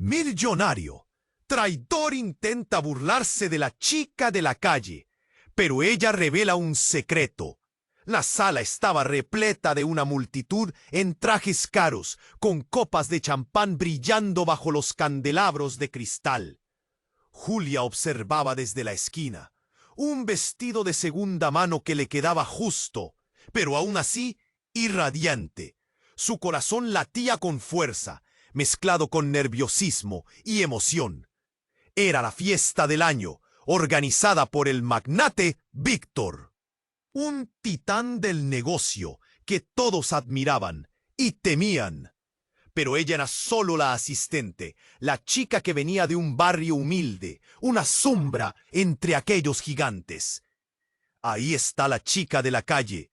Millonario, traidor intenta burlarse de la chica de la calle, pero ella revela un secreto. La sala estaba repleta de una multitud en trajes caros, con copas de champán brillando bajo los candelabros de cristal. Julia observaba desde la esquina un vestido de segunda mano que le quedaba justo, pero aún así irradiante. Su corazón latía con fuerza, mezclado con nerviosismo y emoción. Era la fiesta del año, organizada por el magnate Víctor, un titán del negocio que todos admiraban y temían. Pero ella era solo la asistente, la chica que venía de un barrio humilde, una sombra entre aquellos gigantes. «Ahí está la chica de la calle»,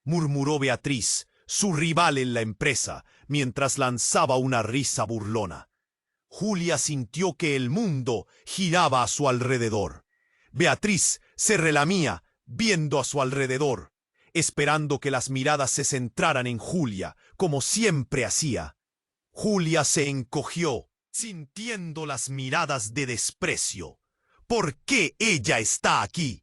murmuró Beatriz, su rival en la empresa, mientras lanzaba una risa burlona. Julia sintió que el mundo giraba a su alrededor. Beatriz se relamía, viendo a su alrededor, esperando que las miradas se centraran en Julia, como siempre hacía. Julia se encogió, sintiendo las miradas de desprecio. ¿Por qué ella está aquí?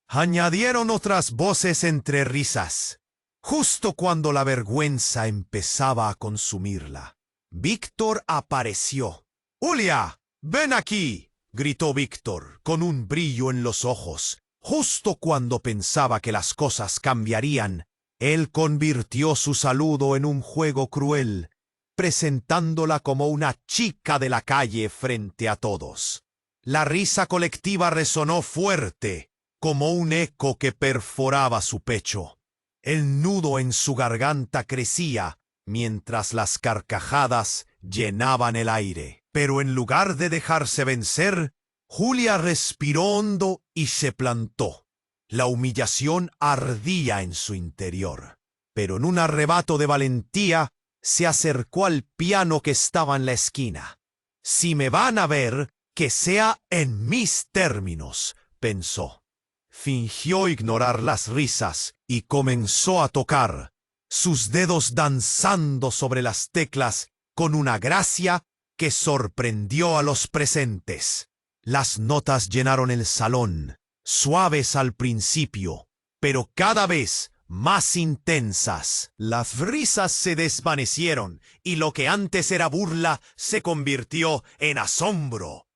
Añadieron otras voces entre risas, justo cuando la vergüenza empezaba a consumirla. Víctor apareció. «Julia, ven aquí», gritó Víctor, con un brillo en los ojos. Justo cuando pensaba que las cosas cambiarían, él convirtió su saludo en un juego cruel, presentándola como una chica de la calle frente a todos. La risa colectiva resonó fuerte, como un eco que perforaba su pecho. El nudo en su garganta crecía, mientras las carcajadas llenaban el aire. Pero en lugar de dejarse vencer, Julia respiró hondo y se plantó. La humillación ardía en su interior, pero en un arrebato de valentía se acercó al piano que estaba en la esquina. «Si me van a ver, que sea en mis términos», pensó. Fingió ignorar las risas y comenzó a tocar, sus dedos danzando sobre las teclas con una gracia que sorprendió a los presentes. Las notas llenaron el salón, suaves al principio, pero cada vez más intensas. Las risas se desvanecieron y lo que antes era burla se convirtió en asombro.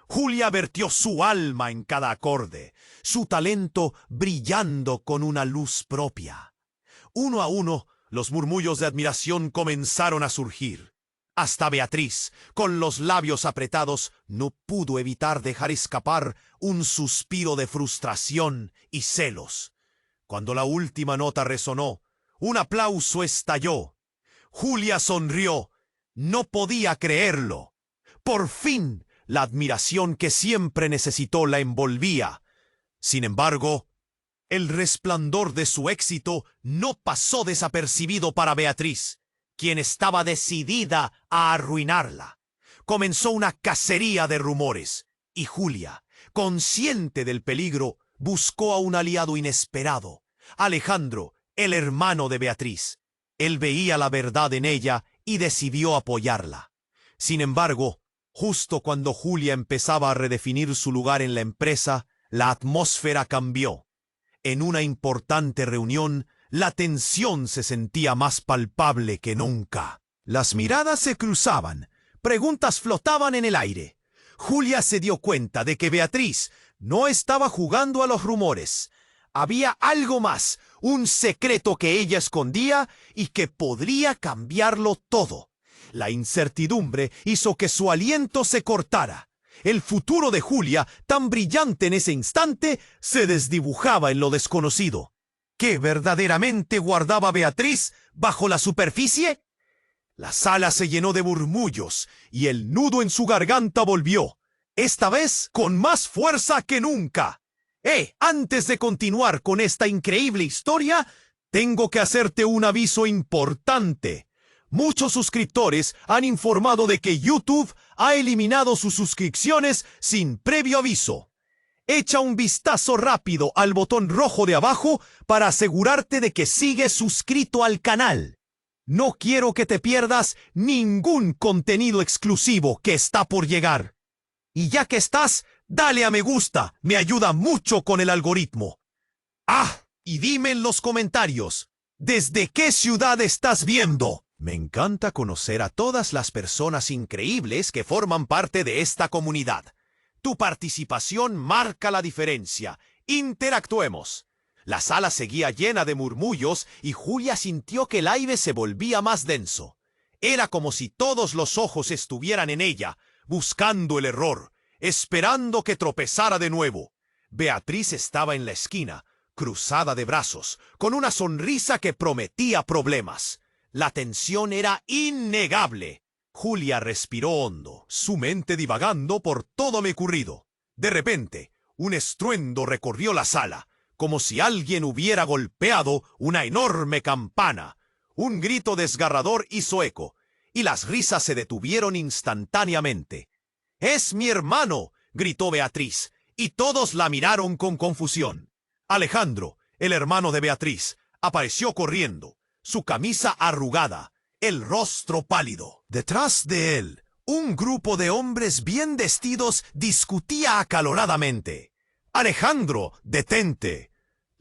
Julia vertió su alma en cada acorde, su talento brillando con una luz propia. Uno a uno, los murmullos de admiración comenzaron a surgir. Hasta Beatriz, con los labios apretados, no pudo evitar dejar escapar un suspiro de frustración y celos. Cuando la última nota resonó, un aplauso estalló. Julia sonrió. No podía creerlo. Por fin, la admiración que siempre necesitó la envolvía. Sin embargo, el resplandor de su éxito no pasó desapercibido para Beatriz, quien estaba decidida a arruinarla. Comenzó una cacería de rumores, y Julia, consciente del peligro, buscó a un aliado inesperado, Alejandro, el hermano de Beatriz. Él veía la verdad en ella y decidió apoyarla. Sin embargo, justo cuando Julia empezaba a redefinir su lugar en la empresa, la atmósfera cambió. En una importante reunión, la tensión se sentía más palpable que nunca. Las miradas se cruzaban, preguntas flotaban en el aire. Julia se dio cuenta de que Beatriz no estaba jugando a los rumores. Había algo más, un secreto que ella escondía y que podría cambiarlo todo. La incertidumbre hizo que su aliento se cortara. El futuro de Julia, tan brillante en ese instante, se desdibujaba en lo desconocido. ¿Qué verdaderamente guardaba Beatriz bajo la superficie? La sala se llenó de murmullos y el nudo en su garganta volvió, esta vez con más fuerza que nunca. Antes de continuar con esta increíble historia, tengo que hacerte un aviso importante. Muchos suscriptores han informado de que YouTube ha eliminado sus suscripciones sin previo aviso. Echa un vistazo rápido al botón rojo de abajo para asegurarte de que sigues suscrito al canal. No quiero que te pierdas ningún contenido exclusivo que está por llegar. Y ya que estás, dale a me gusta, me ayuda mucho con el algoritmo. Ah, y dime en los comentarios, ¿desde qué ciudad estás viendo? Me encanta conocer a todas las personas increíbles que forman parte de esta comunidad. Tu participación marca la diferencia. Interactuemos. La sala seguía llena de murmullos y Julia sintió que el aire se volvía más denso. Era como si todos los ojos estuvieran en ella, buscando el error, esperando que tropezara de nuevo. Beatriz estaba en la esquina, cruzada de brazos, con una sonrisa que prometía problemas. La tensión era innegable. Julia respiró hondo, su mente divagando por todo lo ocurrido. De repente, un estruendo recorrió la sala, como si alguien hubiera golpeado una enorme campana. Un grito desgarrador hizo eco, y las risas se detuvieron instantáneamente. «¡Es mi hermano!», gritó Beatriz, y todos la miraron con confusión. Alejandro, el hermano de Beatriz, apareció corriendo, su camisa arrugada, el rostro pálido. Detrás de él, un grupo de hombres bien vestidos discutía acaloradamente. «¡Alejandro, detente!»,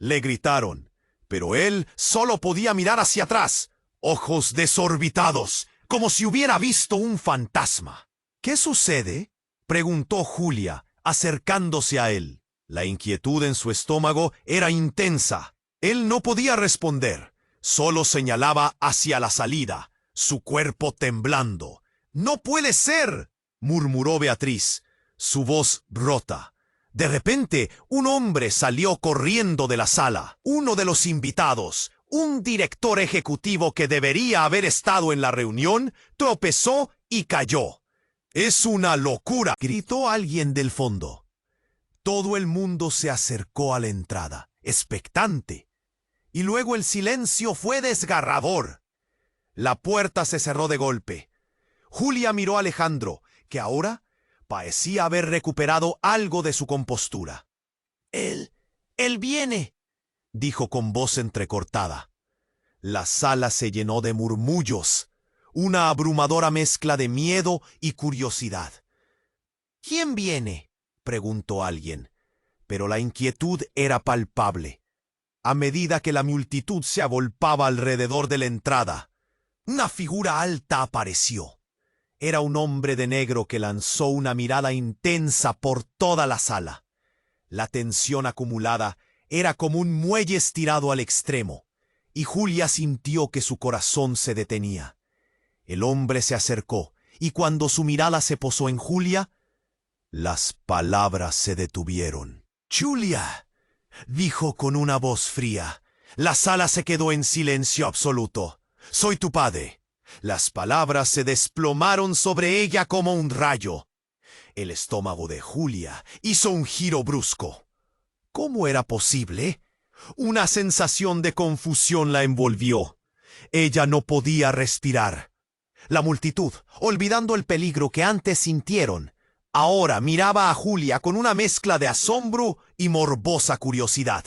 le gritaron, pero él solo podía mirar hacia atrás, ojos desorbitados, como si hubiera visto un fantasma. «¿Qué sucede?», preguntó Julia, acercándose a él. La inquietud en su estómago era intensa. Él no podía responder, solo señalaba hacia la salida, su cuerpo temblando. «¡No puede ser!», murmuró Beatriz, su voz rota. De repente, un hombre salió corriendo de la sala. Uno de los invitados, un director ejecutivo que debería haber estado en la reunión, tropezó y cayó. «¡Es una locura!», gritó alguien del fondo. Todo el mundo se acercó a la entrada, expectante. Y luego el silencio fue desgarrador. La puerta se cerró de golpe. Julia miró a Alejandro, que ahora parecía haber recuperado algo de su compostura. «Él viene», dijo con voz entrecortada. La sala se llenó de murmullos, una abrumadora mezcla de miedo y curiosidad. «¿Quién viene?», preguntó alguien, pero la inquietud era palpable. A medida que la multitud se agolpaba alrededor de la entrada, una figura alta apareció. Era un hombre de negro que lanzó una mirada intensa por toda la sala. La tensión acumulada era como un muelle estirado al extremo, y Julia sintió que su corazón se detenía. El hombre se acercó, y cuando su mirada se posó en Julia, las palabras se detuvieron. «Julia», dijo con una voz fría. La sala se quedó en silencio absoluto. «Soy tu padre». Las palabras se desplomaron sobre ella como un rayo. El estómago de Julia hizo un giro brusco. ¿Cómo era posible? Una sensación de confusión la envolvió. Ella no podía respirar. La multitud, olvidando el peligro que antes sintieron, ahora miraba a Julia con una mezcla de asombro y morbosa curiosidad.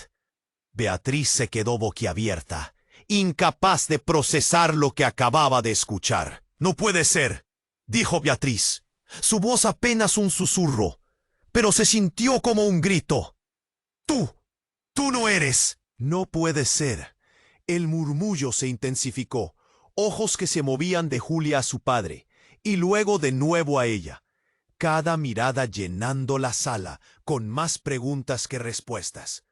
Beatriz se quedó boquiabierta, incapaz de procesar lo que acababa de escuchar. «No puede ser», dijo Beatriz. Su voz apenas un susurro, pero se sintió como un grito. Tú no eres». «No puede ser». El murmullo se intensificó, ojos que se movían de Julia a su padre, y luego de nuevo a ella. Cada mirada llenando la sala con más preguntas que respuestas.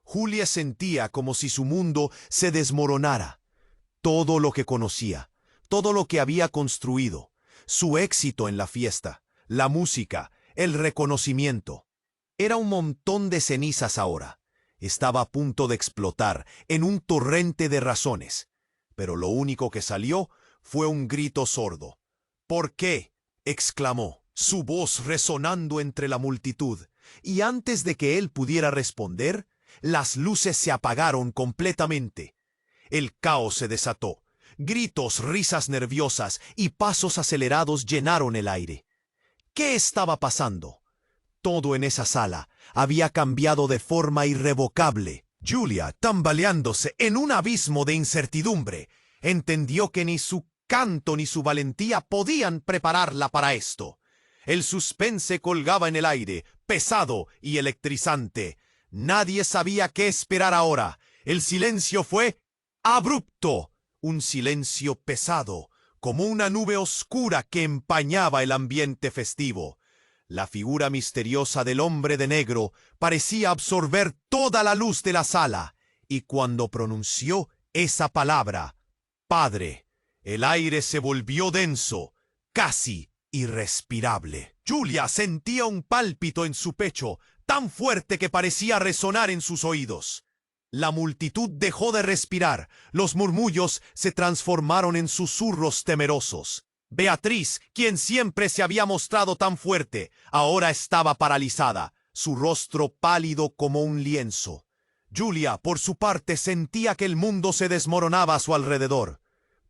Julia sentía como si su mundo se desmoronara. Todo lo que conocía, todo lo que había construido, su éxito en la fiesta, la música, el reconocimiento, era un montón de cenizas ahora. Estaba a punto de explotar en un torrente de razones, pero lo único que salió fue un grito sordo. «¿Por qué?», exclamó, su voz resonando entre la multitud, y antes de que él pudiera responder, las luces se apagaron completamente. El caos se desató. Gritos, risas nerviosas y pasos acelerados llenaron el aire. ¿Qué estaba pasando? Todo en esa sala había cambiado de forma irrevocable. Julia, tambaleándose en un abismo de incertidumbre, Entendió que ni su canto ni su valentía podían prepararla para esto. El suspense colgaba en el aire, pesado y electrizante. Nadie sabía qué esperar ahora. El silencio fue abrupto, un silencio pesado, como una nube oscura que empañaba el ambiente festivo. La figura misteriosa del hombre de negro parecía absorber toda la luz de la sala, y cuando pronunció esa palabra, Padre, el aire se volvió denso, casi irrespirable. Julia sentía un pálpito en su pecho, tan fuerte que parecía resonar en sus oídos. La multitud dejó de respirar, los murmullos se transformaron en susurros temerosos. Beatriz, quien siempre se había mostrado tan fuerte, ahora estaba paralizada, su rostro pálido como un lienzo. Julia, por su parte, sentía que el mundo se desmoronaba a su alrededor.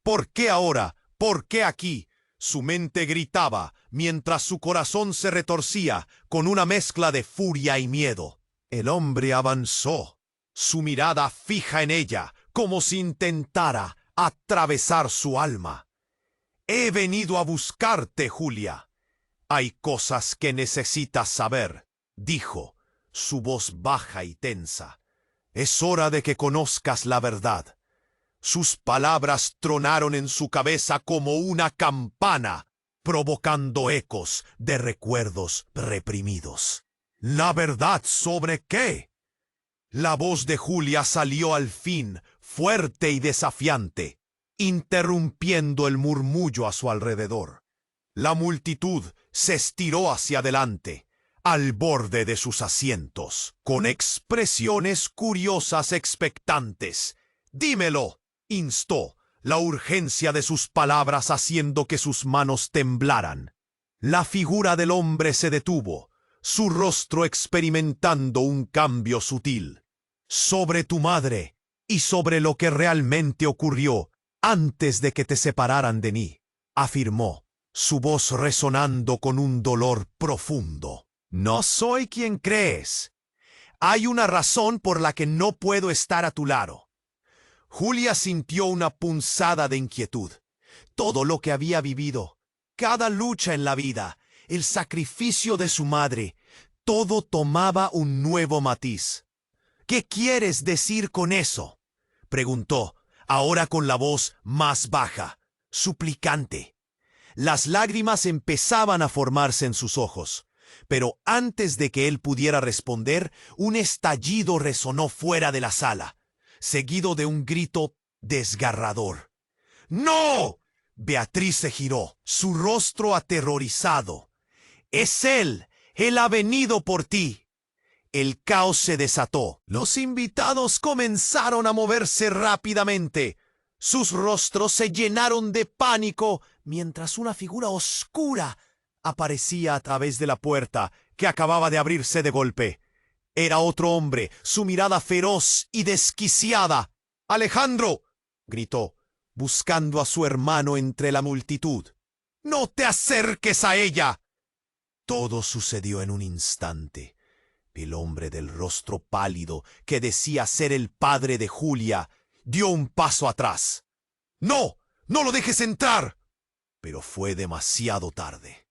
¿Por qué ahora? ¿Por qué aquí? Su mente gritaba, mientras su corazón se retorcía con una mezcla de furia y miedo. El hombre avanzó, su mirada fija en ella, como si intentara atravesar su alma. He venido a buscarte, Julia. Hay cosas que necesitas saber, dijo, su voz baja y tensa. Es hora de que conozcas la verdad. Sus palabras tronaron en su cabeza como una campana, provocando ecos de recuerdos reprimidos. ¿La verdad sobre qué? La voz de Julia salió al fin, fuerte y desafiante, interrumpiendo el murmullo a su alrededor. La multitud se estiró hacia adelante, al borde de sus asientos, con expresiones curiosas expectantes. «Dímelo», instó, la urgencia de sus palabras haciendo que sus manos temblaran. La figura del hombre se detuvo, su rostro experimentando un cambio sutil. «Sobre tu madre y sobre lo que realmente ocurrió antes de que te separaran de mí», afirmó, su voz resonando con un dolor profundo. «No soy quien crees. Hay una razón por la que no puedo estar a tu lado». Julia sintió una punzada de inquietud. Todo lo que había vivido, cada lucha en la vida, el sacrificio de su madre, todo tomaba un nuevo matiz. «¿Qué quieres decir con eso?», preguntó, ahora con la voz más baja, suplicante. Las lágrimas empezaban a formarse en sus ojos, pero antes de que él pudiera responder, un estallido resonó fuera de la sala, seguido de un grito desgarrador. «¡No!». Beatriz se giró, su rostro aterrorizado. «Es él. Él ha venido por ti». El caos se desató. Los invitados comenzaron a moverse rápidamente. Sus rostros se llenaron de pánico mientras una figura oscura aparecía a través de la puerta que acababa de abrirse de golpe. Era otro hombre, su mirada feroz y desquiciada. «¡Alejandro!», gritó, buscando a su hermano entre la multitud. «¡No te acerques a ella!». Todo sucedió en un instante. El hombre del rostro pálido, que decía ser el padre de Julia, dio un paso atrás. «¡No! ¡No lo dejes entrar!». Pero fue demasiado tarde.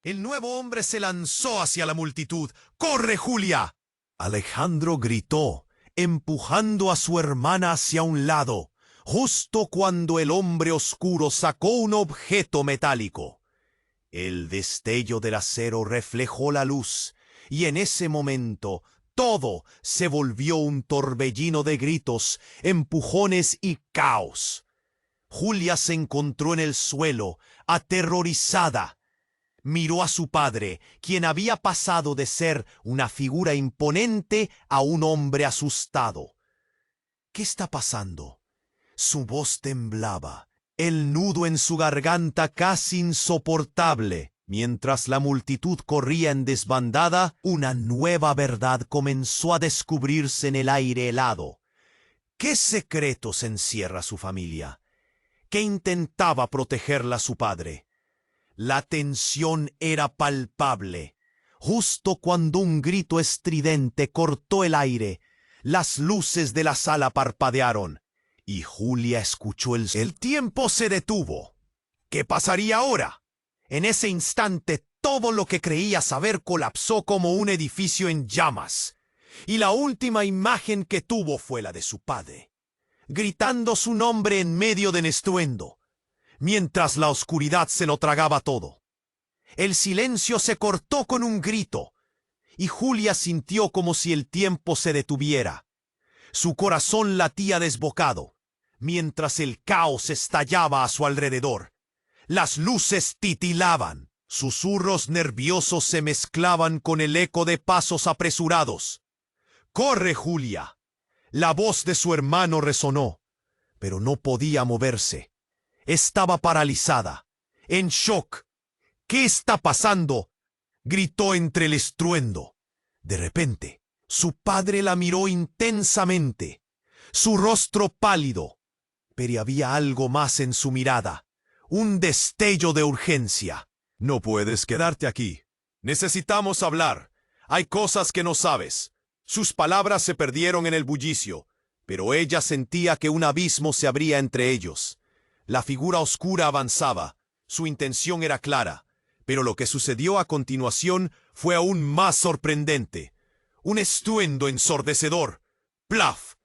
El nuevo hombre se lanzó hacia la multitud. «¡Corre, Julia!». Alejandro gritó, empujando a su hermana hacia un lado, justo cuando el hombre oscuro sacó un objeto metálico. El destello del acero reflejó la luz, y en ese momento todo se volvió un torbellino de gritos, empujones y caos. Julia se encontró en el suelo, aterrorizada. Miró a su padre, quien había pasado de ser una figura imponente a un hombre asustado. «¿Qué está pasando?». Su voz temblaba, el nudo en su garganta casi insoportable. Mientras la multitud corría en desbandada, una nueva verdad comenzó a descubrirse en el aire helado. ¿Qué secretos encierra su familia? ¿Qué intentaba protegerla su padre? La tensión era palpable. Justo cuando un grito estridente cortó el aire, las luces de la sala parpadearon, Y Julia escuchó el tiempo se detuvo. ¿Qué pasaría ahora? En ese instante todo lo que creía saber colapsó como un edificio en llamas. Y la última imagen que tuvo fue la de su padre, gritando su nombre en medio del estruendo, mientras la oscuridad se lo tragaba todo. El silencio se cortó con un grito, y Julia sintió como si el tiempo se detuviera. Su corazón latía desbocado, mientras el caos estallaba a su alrededor. Las luces titilaban, susurros nerviosos se mezclaban con el eco de pasos apresurados. ¡Corre, Julia! La voz de su hermano resonó, pero no podía moverse. Estaba paralizada, en shock. ¿Qué está pasando?, gritó entre el estruendo. De repente, su padre la miró intensamente, su rostro pálido, pero había algo más en su mirada, un destello de urgencia. No puedes quedarte aquí. Necesitamos hablar. Hay cosas que no sabes. Sus palabras se perdieron en el bullicio, pero ella sentía que un abismo se abría entre ellos. La figura oscura avanzaba. Su intención era clara, pero lo que sucedió a continuación fue aún más sorprendente. Un estruendo ensordecedor. ¡Plaf!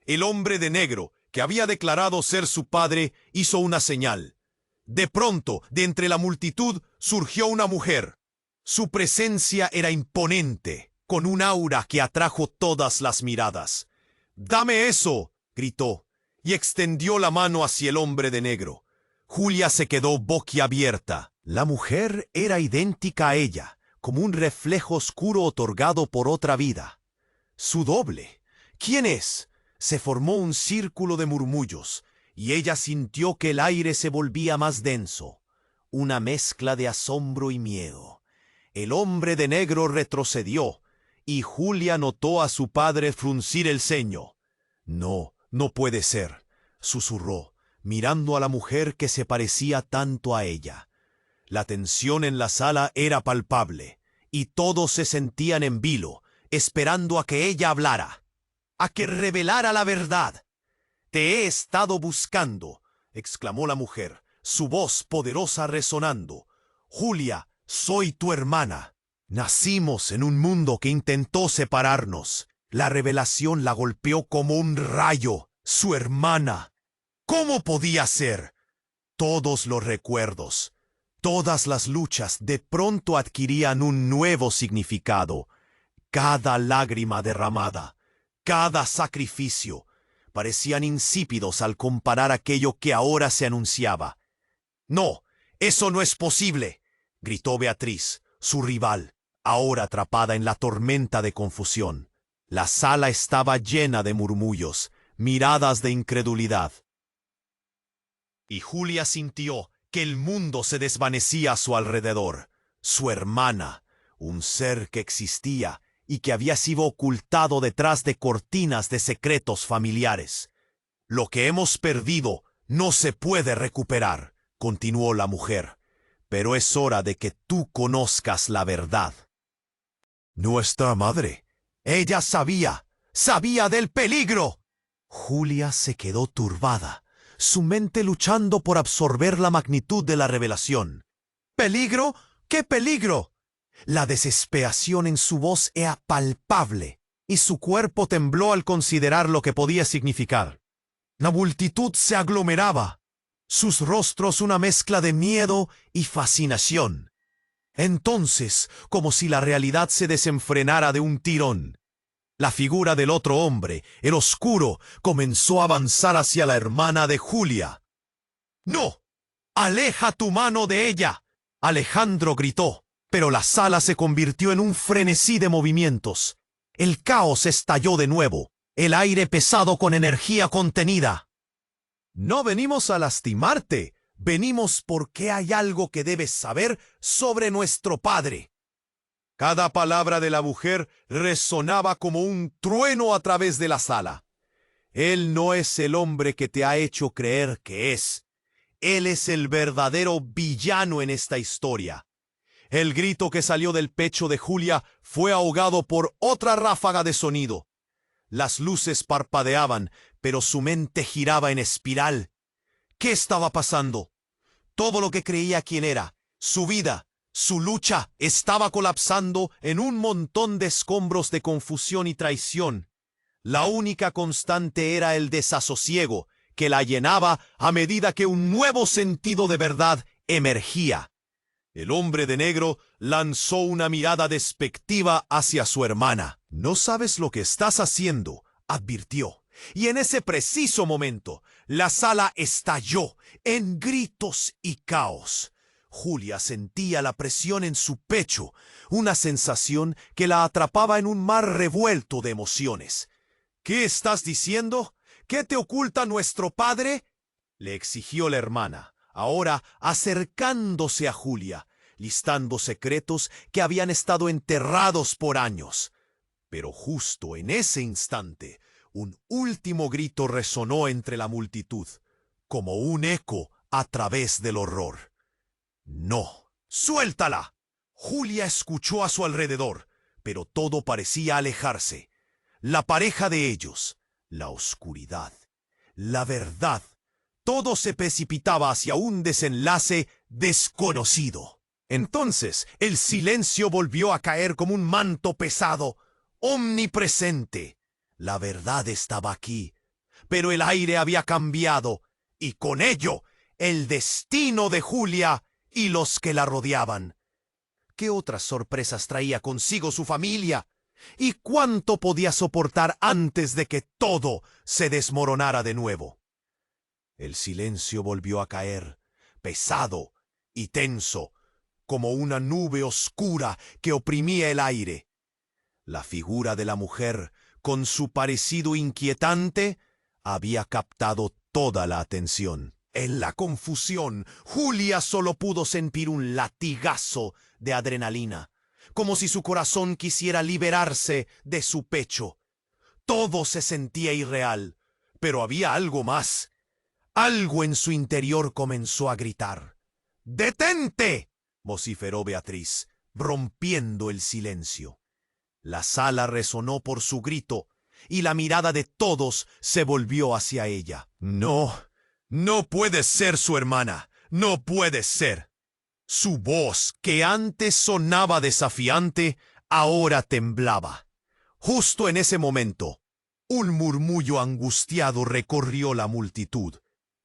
El hombre de negro, que había declarado ser su padre, hizo una señal. De pronto, de entre la multitud, surgió una mujer. Su presencia era imponente, con un aura que atrajo todas las miradas. «¡Dame eso!», gritó, y extendió la mano hacia el hombre de negro. Julia se quedó boquiabierta. La mujer era idéntica a ella, como un reflejo oscuro otorgado por otra vida. Su doble. ¿Quién es? Se formó un círculo de murmullos, y ella sintió que el aire se volvía más denso. Una mezcla de asombro y miedo. El hombre de negro retrocedió, y Julia notó a su padre fruncir el ceño. «No, no puede ser», susurró, mirando a la mujer que se parecía tanto a ella. La tensión en la sala era palpable, y todos se sentían en vilo, esperando a que ella hablara, a que revelara la verdad. «Te he estado buscando», exclamó la mujer, su voz poderosa resonando. «Julia, soy tu hermana. Nacimos en un mundo que intentó separarnos. La revelación la golpeó como un rayo. Su hermana. ¿Cómo podía ser? Todos los recuerdos, todas las luchas de pronto adquirían un nuevo significado. Cada lágrima derramada, cada sacrificio, parecían insípidos al comparar aquello que ahora se anunciaba. «No, eso no es posible», gritó Beatriz, su rival, ahora atrapada en la tormenta de confusión. La sala estaba llena de murmullos, miradas de incredulidad. Y Julia sintió que el mundo se desvanecía a su alrededor. Su hermana, un ser que existía y que había sido ocultado detrás de cortinas de secretos familiares. «Lo que hemos perdido no se puede recuperar», continuó la mujer, «pero es hora de que tú conozcas la verdad». «Nuestra madre». Ella sabía del peligro. Julia se quedó turbada, su mente luchando por absorber la magnitud de la revelación. ¿Peligro? ¿Qué peligro? La desesperación en su voz era palpable, y su cuerpo tembló al considerar lo que podía significar. La multitud se aglomeraba, sus rostros una mezcla de miedo y fascinación. Entonces, como si la realidad se desenfrenara de un tirón, la figura del otro hombre, el oscuro, comenzó a avanzar hacia la hermana de Julia. «¡No! ¡Aleja tu mano de ella!», Alejandro gritó, pero la sala se convirtió en un frenesí de movimientos. El caos estalló de nuevo, el aire pesado con energía contenida. «No venimos a lastimarte, venimos porque hay algo que debes saber sobre nuestro padre». Cada palabra de la mujer resonaba como un trueno a través de la sala. «Él no es el hombre que te ha hecho creer que es. Él es el verdadero villano en esta historia». El grito que salió del pecho de Julia fue ahogado por otra ráfaga de sonido. Las luces parpadeaban, pero su mente giraba en espiral. ¿Qué estaba pasando? Todo lo que creía quién era, su vida, su lucha, estaba colapsando en un montón de escombros de confusión y traición. La única constante era el desasosiego, que la llenaba a medida que un nuevo sentido de verdad emergía. El hombre de negro lanzó una mirada despectiva hacia su hermana. «No sabes lo que estás haciendo», advirtió. Y en ese preciso momento, la sala estalló en gritos y caos. Julia sentía la presión en su pecho, una sensación que la atrapaba en un mar revuelto de emociones. «¿Qué estás diciendo? ¿Qué te oculta nuestro padre?», le exigió la hermana, ahora acercándose a Julia, listando secretos que habían estado enterrados por años. Pero justo en ese instante, un último grito resonó entre la multitud, como un eco a través del horror. «¡No! ¡Suéltala!». Julia escuchó a su alrededor, pero todo parecía alejarse. La pareja de ellos, la oscuridad, la verdad, todo se precipitaba hacia un desenlace desconocido. Entonces el silencio volvió a caer como un manto pesado, omnipresente. La verdad estaba aquí, pero el aire había cambiado, y con ello el destino de Julia y los que la rodeaban. ¿Qué otras sorpresas traía consigo su familia? ¿Y cuánto podía soportar antes de que todo se desmoronara de nuevo? El silencio volvió a caer, pesado y tenso, como una nube oscura que oprimía el aire. La figura de la mujer, con su parecido inquietante, había captado toda la atención. En la confusión, Julia solo pudo sentir un latigazo de adrenalina, como si su corazón quisiera liberarse de su pecho. Todo se sentía irreal, pero había algo más. Algo en su interior comenzó a gritar. «¡Detente!», vociferó Beatriz, rompiendo el silencio. La sala resonó por su grito, y la mirada de todos se volvió hacia ella. «No, no puede ser su hermana, no puede ser». Su voz, que antes sonaba desafiante, ahora temblaba. Justo en ese momento, un murmullo angustiado recorrió la multitud,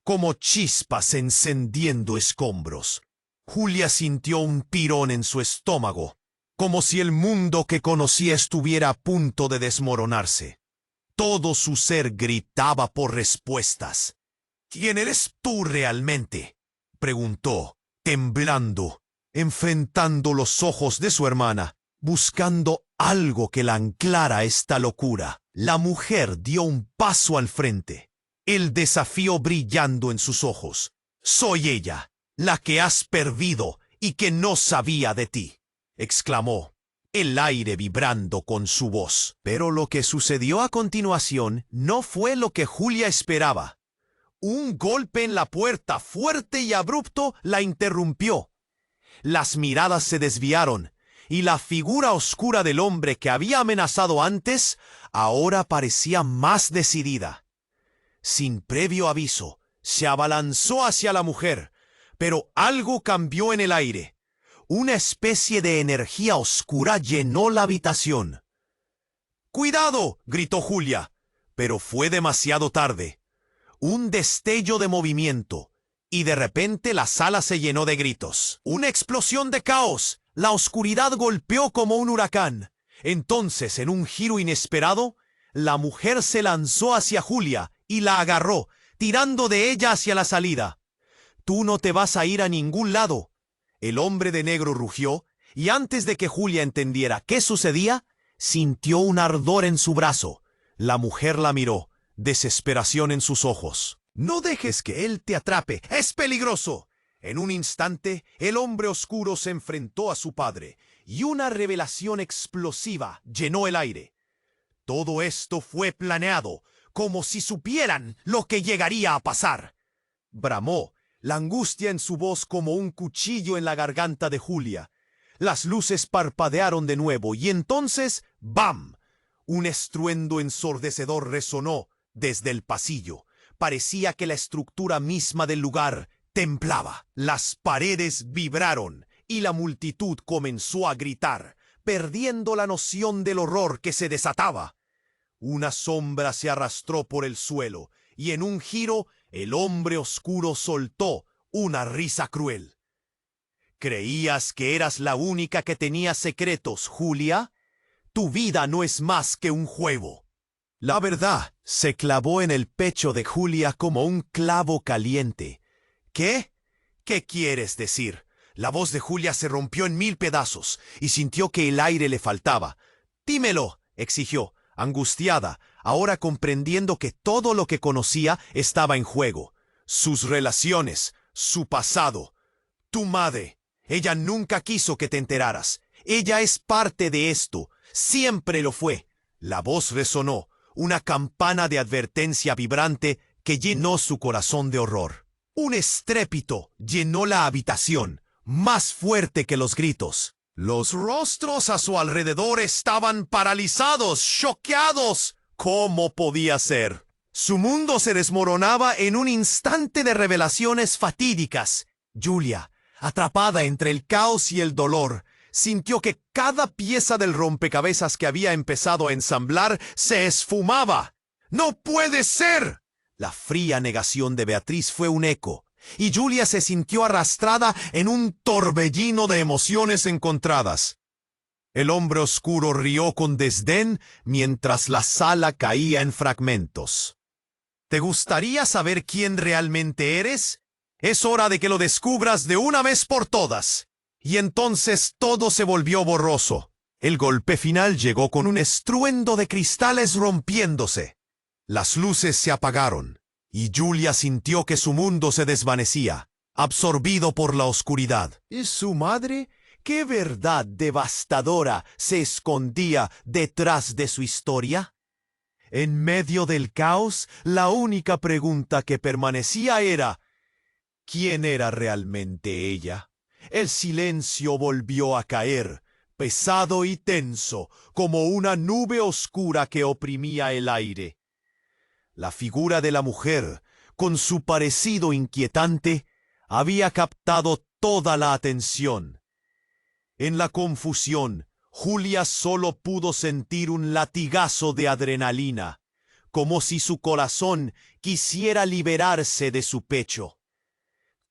como chispas encendiendo escombros. Julia sintió un tirón en su estómago, como si el mundo que conocía estuviera a punto de desmoronarse. Todo su ser gritaba por respuestas. «¿Quién eres tú realmente?», preguntó, temblando, enfrentando los ojos de su hermana, buscando algo que la anclara a esta locura. La mujer dio un paso al frente, el desafío brillando en sus ojos. «Soy ella, la que has perdido y que no sabía de ti», exclamó, el aire vibrando con su voz. Pero lo que sucedió a continuación no fue lo que Julia esperaba. Un golpe en la puerta, fuerte y abrupto, la interrumpió. Las miradas se desviaron, y la figura oscura del hombre que había amenazado antes ahora parecía más decidida. Sin previo aviso, se abalanzó hacia la mujer, pero algo cambió en el aire. Una especie de energía oscura llenó la habitación. «¡Cuidado!», gritó Julia, pero fue demasiado tarde. Un destello de movimiento, y de repente la sala se llenó de gritos. Una explosión de caos. La oscuridad golpeó como un huracán. Entonces, en un giro inesperado, la mujer se lanzó hacia Julia y la agarró, tirando de ella hacia la salida. «Tú no te vas a ir a ningún lado». El hombre de negro rugió, y antes de que Julia entendiera qué sucedía, sintió un ardor en su brazo. La mujer la miró, desesperación en sus ojos. «No dejes que él te atrape, es peligroso». En un instante, el hombre oscuro se enfrentó a su padre, y una revelación explosiva llenó el aire. Todo esto fue planeado, como si supieran lo que llegaría a pasar. Bramó, la angustia en su voz como un cuchillo en la garganta de Julia. Las luces parpadearon de nuevo, y entonces, ¡bam!, un estruendo ensordecedor resonó Desde el pasillo, parecía que la estructura misma del lugar temblaba. Las paredes vibraron y la multitud comenzó a gritar, perdiendo la noción del horror que se desataba. Una sombra se arrastró por el suelo y en un giro el hombre oscuro soltó una risa cruel. ¿Creías que eras la única que tenía secretos, Julia? Tu vida no es más que un juego. La verdad se clavó en el pecho de Julia como un clavo caliente. ¿Qué? ¿Qué quieres decir? La voz de Julia se rompió en 1000 pedazos y sintió que el aire le faltaba. Dímelo, exigió, angustiada, ahora comprendiendo que todo lo que conocía estaba en juego. Sus relaciones, su pasado, tu madre. Ella nunca quiso que te enteraras. Ella es parte de esto. Siempre lo fue. La voz resonó, una campana de advertencia vibrante que llenó su corazón de horror. Un estrépito llenó la habitación, más fuerte que los gritos. Los rostros a su alrededor estaban paralizados, choqueados. ¿Cómo podía ser? Su mundo se desmoronaba en un instante de revelaciones fatídicas. Julia, atrapada entre el caos y el dolor, sintió que cada pieza del rompecabezas que había empezado a ensamblar se esfumaba. ¡No puede ser! La fría negación de Beatriz fue un eco, y Julia se sintió arrastrada en un torbellino de emociones encontradas. El hombre oscuro rió con desdén mientras la sala caía en fragmentos. ¿Te gustaría saber quién realmente eres? Es hora de que lo descubras de una vez por todas. Y entonces todo se volvió borroso. El golpe final llegó con un estruendo de cristales rompiéndose. Las luces se apagaron, y Julia sintió que su mundo se desvanecía, absorbido por la oscuridad. ¿Y su madre? ¿Qué verdad devastadora se escondía detrás de su historia? En medio del caos, la única pregunta que permanecía era: ¿quién era realmente ella? El silencio volvió a caer, pesado y tenso, como una nube oscura que oprimía el aire. La figura de la mujer, con su parecido inquietante, había captado toda la atención. En la confusión, Julia solo pudo sentir un latigazo de adrenalina, como si su corazón quisiera liberarse de su pecho.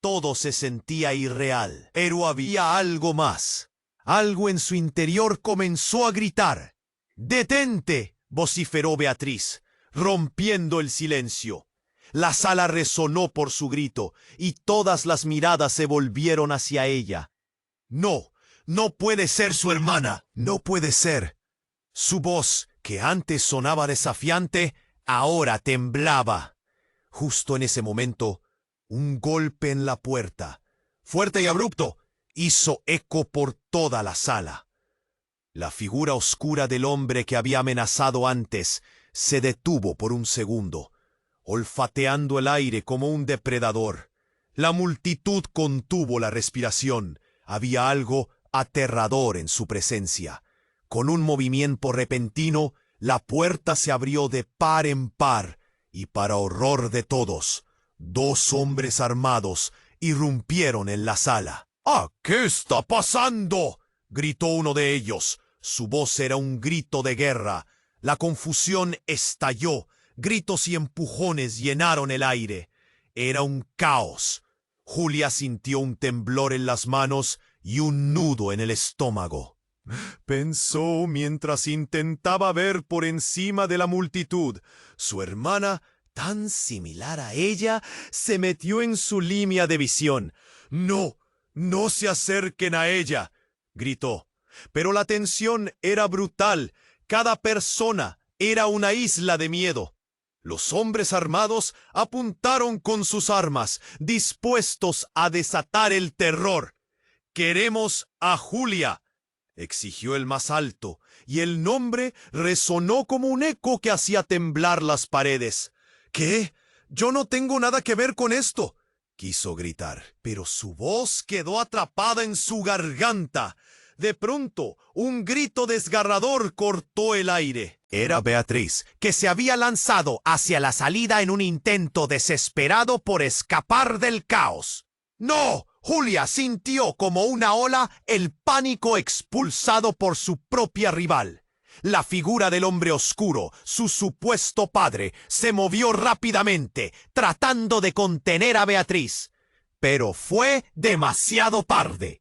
Todo se sentía irreal, pero había algo más. Algo en su interior comenzó a gritar. ¡Detente!, vociferó Beatriz, rompiendo el silencio. La sala resonó por su grito, y todas las miradas se volvieron hacia ella. No, no puede ser su hermana. No puede ser. Su voz, que antes sonaba desafiante, ahora temblaba. Justo en ese momento, un golpe en la puerta, fuerte y abrupto, hizo eco por toda la sala. La figura oscura del hombre que había amenazado antes se detuvo por un segundo, olfateando el aire como un depredador. La multitud contuvo la respiración. Había algo aterrador en su presencia. Con un movimiento repentino, la puerta se abrió de par en par, y para horror de todos, 2 hombres armados irrumpieron en la sala. «¡Ah! ¿Qué está pasando?», gritó uno de ellos. Su voz era un grito de guerra. La confusión estalló. Gritos y empujones llenaron el aire. Era un caos. Julia sintió un temblor en las manos y un nudo en el estómago. Pensó mientras intentaba ver por encima de la multitud. Su hermana, tan similar a ella, se metió en su línea de visión. «¡No! ¡No se acerquen a ella!», gritó. Pero la tensión era brutal. Cada persona era una isla de miedo. Los hombres armados apuntaron con sus armas, dispuestos a desatar el terror. «¡Queremos a Julia!», exigió el más alto, y el nombre resonó como un eco que hacía temblar las paredes. «¿Qué? Yo no tengo nada que ver con esto», quiso gritar, pero su voz quedó atrapada en su garganta. De pronto, un grito desgarrador cortó el aire. Era Beatriz, que se había lanzado hacia la salida en un intento desesperado por escapar del caos. ¡No! Julia sintió como una ola el pánico expulsado por su propia rival. La figura del hombre oscuro, su supuesto padre, se movió rápidamente, tratando de contener a Beatriz. Pero fue demasiado tarde.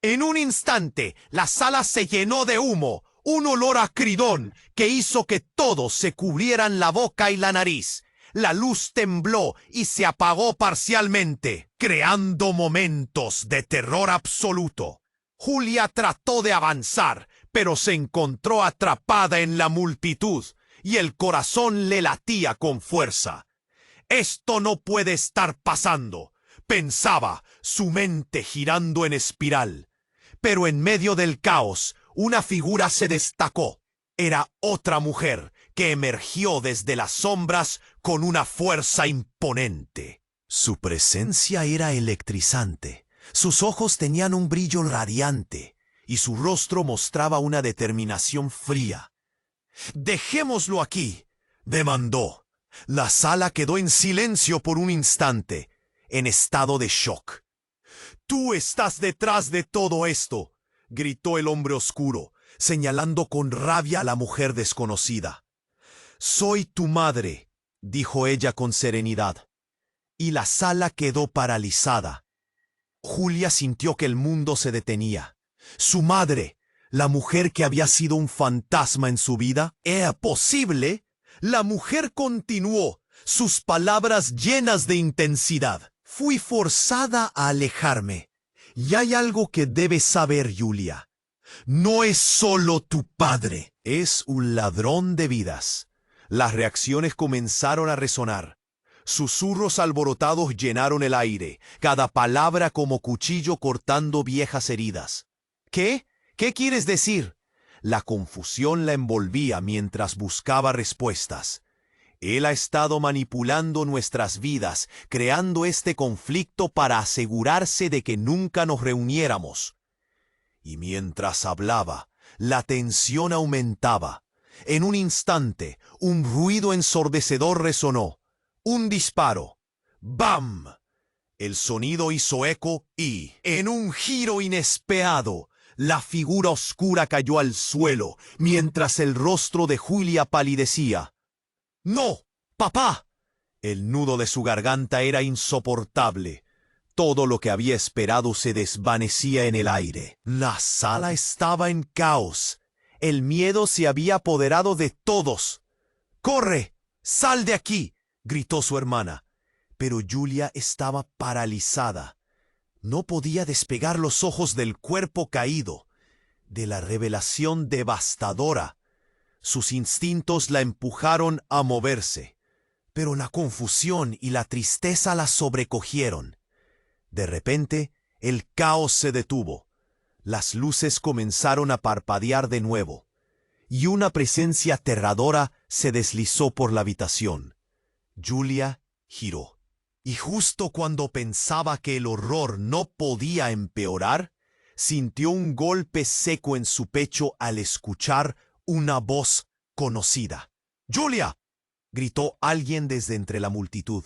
En un instante, la sala se llenó de humo, un olor acridón que hizo que todos se cubrieran la boca y la nariz. La luz tembló y se apagó parcialmente, creando momentos de terror absoluto. Julia trató de avanzar, pero se encontró atrapada en la multitud y el corazón le latía con fuerza. «Esto no puede estar pasando», pensaba, su mente girando en espiral. Pero en medio del caos, una figura se destacó. Era otra mujer que emergió desde las sombras con una fuerza imponente. Su presencia era electrizante. Sus ojos tenían un brillo radiante y su rostro mostraba una determinación fría. «Dejémoslo aquí», demandó. La sala quedó en silencio por un instante, en estado de shock. «Tú estás detrás de todo esto», gritó el hombre oscuro, señalando con rabia a la mujer desconocida. «Soy tu madre», dijo ella con serenidad. Y la sala quedó paralizada. Julia sintió que el mundo se detenía. Su madre, la mujer que había sido un fantasma en su vida, ¿era posible? La mujer continuó, sus palabras llenas de intensidad. «Fui forzada a alejarme. Y hay algo que debes saber, Julia. No es solo tu padre, es un ladrón de vidas». Las reacciones comenzaron a resonar. Susurros alborotados llenaron el aire, cada palabra como cuchillo cortando viejas heridas. «¿Qué? ¿Qué quieres decir?» La confusión la envolvía mientras buscaba respuestas. «Él ha estado manipulando nuestras vidas, creando este conflicto para asegurarse de que nunca nos reuniéramos». Y mientras hablaba, la tensión aumentaba. En un instante, un ruido ensordecedor resonó. Un disparo. ¡Bam! El sonido hizo eco y, en un giro inesperado, la figura oscura cayó al suelo, mientras el rostro de Julia palidecía. «¡No! ¡Papá!». El nudo de su garganta era insoportable. Todo lo que había esperado se desvanecía en el aire. La sala estaba en caos. El miedo se había apoderado de todos. «¡Corre! ¡Sal de aquí!», gritó su hermana. Pero Julia estaba paralizada. No podía despegar los ojos del cuerpo caído, de la revelación devastadora. Sus instintos la empujaron a moverse, pero la confusión y la tristeza la sobrecogieron. De repente, el caos se detuvo. Las luces comenzaron a parpadear de nuevo, y una presencia aterradora se deslizó por la habitación. Julia giró, y justo cuando pensaba que el horror no podía empeorar, sintió un golpe seco en su pecho al escuchar una voz conocida. «¡Julia!», gritó alguien desde entre la multitud.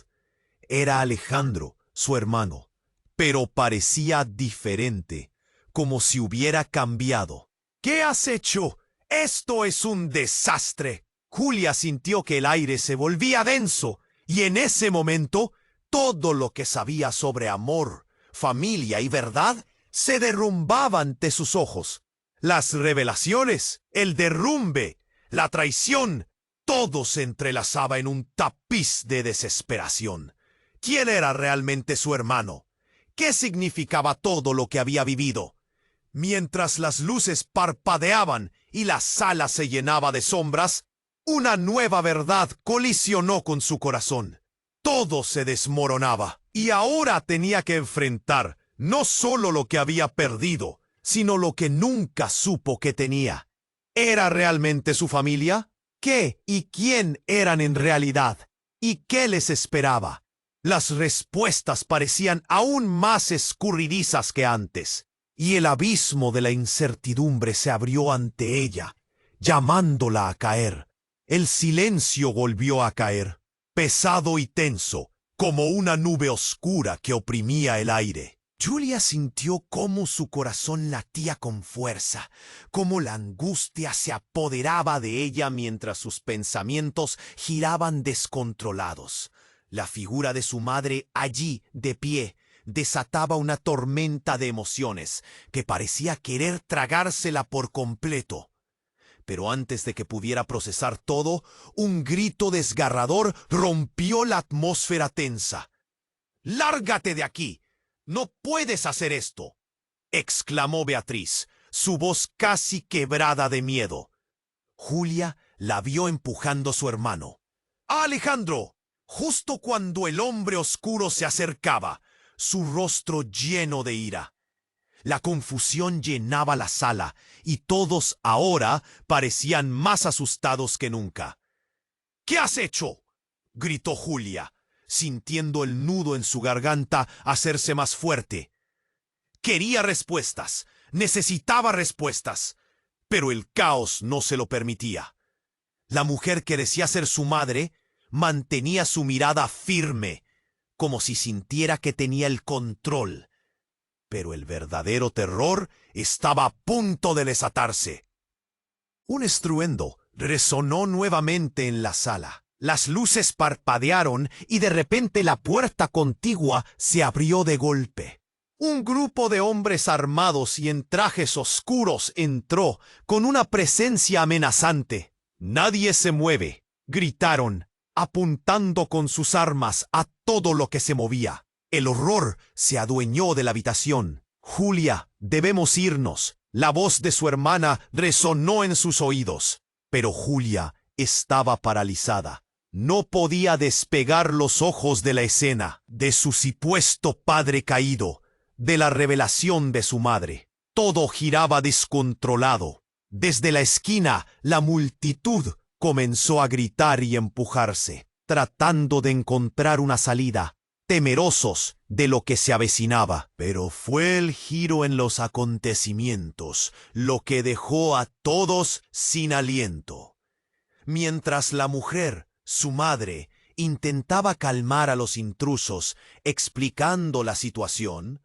Era Alejandro, su hermano, pero parecía diferente, como si hubiera cambiado. «¿Qué has hecho? Esto es un desastre». Julia sintió que el aire se volvía denso, y en ese momento, todo lo que sabía sobre amor, familia y verdad se derrumbaba ante sus ojos. Las revelaciones, el derrumbe, la traición, todo se entrelazaba en un tapiz de desesperación. ¿Quién era realmente su hermano? ¿Qué significaba todo lo que había vivido? Mientras las luces parpadeaban y la sala se llenaba de sombras, una nueva verdad colisionó con su corazón. Todo se desmoronaba, y ahora tenía que enfrentar no solo lo que había perdido, sino lo que nunca supo que tenía. ¿Era realmente su familia? ¿Qué y quién eran en realidad? ¿Y qué les esperaba? Las respuestas parecían aún más escurridizas que antes. y el abismo de la incertidumbre se abrió ante ella, llamándola a caer. El silencio volvió a caer, pesado y tenso, como una nube oscura que oprimía el aire. Julia sintió cómo su corazón latía con fuerza, cómo la angustia se apoderaba de ella mientras sus pensamientos giraban descontrolados. La figura de su madre allí, de pie, desataba una tormenta de emociones que parecía querer tragársela por completo. Pero antes de que pudiera procesar todo, un grito desgarrador rompió la atmósfera tensa. «¡Lárgate de aquí! ¡No puedes hacer esto!», exclamó Beatriz, su voz casi quebrada de miedo. Julia la vio empujando a su hermano. «¡Alejandro!», justo cuando el hombre oscuro se acercaba, su rostro lleno de ira. La confusión llenaba la sala y todos ahora parecían más asustados que nunca. «¿Qué has hecho?», gritó Julia, sintiendo el nudo en su garganta hacerse más fuerte. Quería respuestas, necesitaba respuestas, pero el caos no se lo permitía. La mujer que decía ser su madre mantenía su mirada firme, como si sintiera que tenía el control. Pero el verdadero terror estaba a punto de desatarse. Un estruendo resonó nuevamente en la sala. Las luces parpadearon y de repente la puerta contigua se abrió de golpe. Un grupo de hombres armados y en trajes oscuros entró con una presencia amenazante. «Nadie se mueve», gritaron, apuntando con sus armas a todo lo que se movía. El horror se adueñó de la habitación. «Julia, debemos irnos», la voz de su hermana resonó en sus oídos. Pero Julia estaba paralizada. No podía despegar los ojos de la escena, de su supuesto padre caído, de la revelación de su madre. Todo giraba descontrolado. Desde la esquina, la multitud comenzó a gritar y empujarse, tratando de encontrar una salida, temerosos de lo que se avecinaba. Pero fue el giro en los acontecimientos lo que dejó a todos sin aliento. Mientras la mujer, su madre, intentaba calmar a los intrusos, explicando la situación,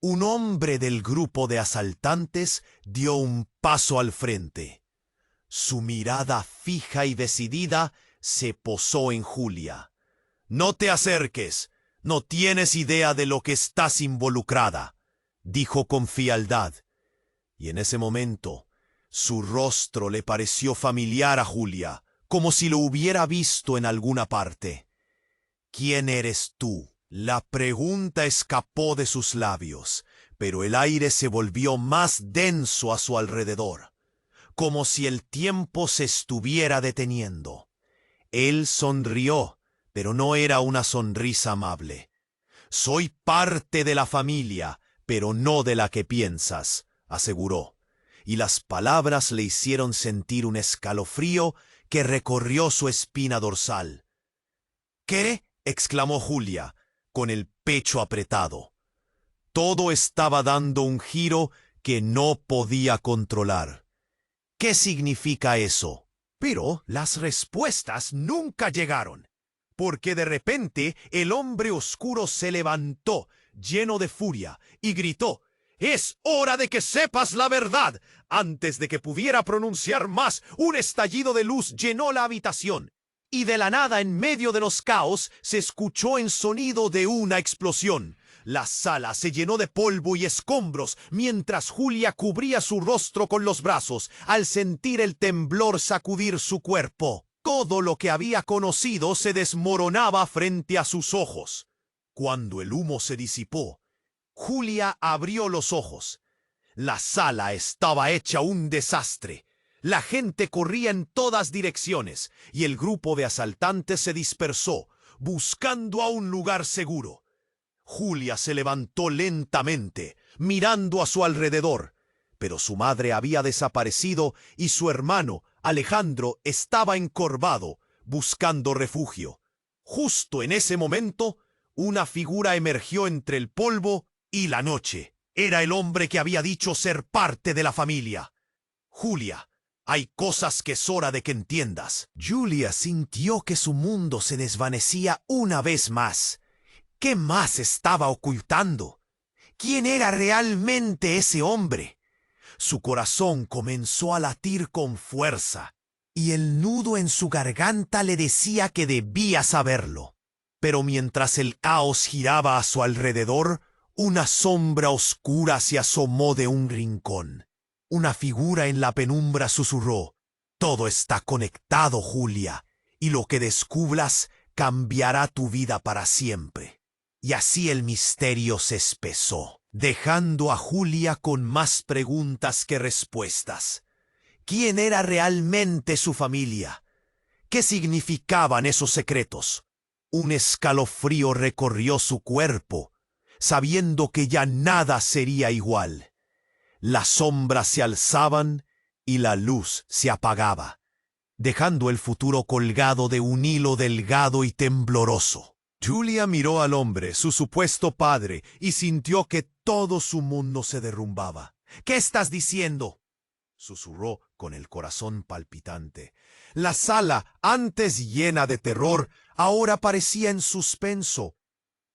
un hombre del grupo de asaltantes dio un paso al frente. Su mirada fija y decidida se posó en Julia. «No te acerques. No tienes idea de lo que estás involucrada», dijo con frialdad. Y en ese momento, su rostro le pareció familiar a Julia, como si lo hubiera visto en alguna parte. «¿Quién eres tú?». La pregunta escapó de sus labios, pero el aire se volvió más denso a su alrededor, como si el tiempo se estuviera deteniendo. Él sonrió, pero no era una sonrisa amable. «Soy parte de la familia, pero no de la que piensas», aseguró, y las palabras le hicieron sentir un escalofrío que recorrió su espina dorsal. «¿Qué?», exclamó Julia, con el pecho apretado. Todo estaba dando un giro que no podía controlar. «¿Qué significa eso?». Pero las respuestas nunca llegaron, porque de repente el hombre oscuro se levantó, lleno de furia, y gritó: «¡Es hora de que sepas la verdad!». Antes de que pudiera pronunciar más, un estallido de luz llenó la habitación, y de la nada, en medio de los caos, se escuchó el sonido de una explosión. La sala se llenó de polvo y escombros mientras Julia cubría su rostro con los brazos al sentir el temblor sacudir su cuerpo. Todo lo que había conocido se desmoronaba frente a sus ojos. Cuando el humo se disipó, Julia abrió los ojos. La sala estaba hecha un desastre. La gente corría en todas direcciones y el grupo de asaltantes se dispersó, buscando a un lugar seguro. Julia se levantó lentamente, mirando a su alrededor, pero su madre había desaparecido y su hermano, Alejandro, estaba encorvado, buscando refugio. Justo en ese momento, una figura emergió entre el polvo y la noche. Era el hombre que había dicho ser parte de la familia. Julia, hay cosas que es hora de que entiendas. Julia sintió que su mundo se desvanecía una vez más. ¿Qué más estaba ocultando? ¿Quién era realmente ese hombre? Su corazón comenzó a latir con fuerza, y el nudo en su garganta le decía que debía saberlo. Pero mientras el caos giraba a su alrededor, una sombra oscura se asomó de un rincón. Una figura en la penumbra susurró: «Todo está conectado, Julia, y lo que descubras cambiará tu vida para siempre». Y así el misterio se espesó, dejando a Julia con más preguntas que respuestas. ¿Quién era realmente su familia? ¿Qué significaban esos secretos? Un escalofrío recorrió su cuerpo, sabiendo que ya nada sería igual. Las sombras se alzaban y la luz se apagaba, dejando el futuro colgado de un hilo delgado y tembloroso. Julia miró al hombre, su supuesto padre, y sintió que todo su mundo se derrumbaba. «¿Qué estás diciendo?», susurró con el corazón palpitante. La sala, antes llena de terror, ahora parecía en suspenso.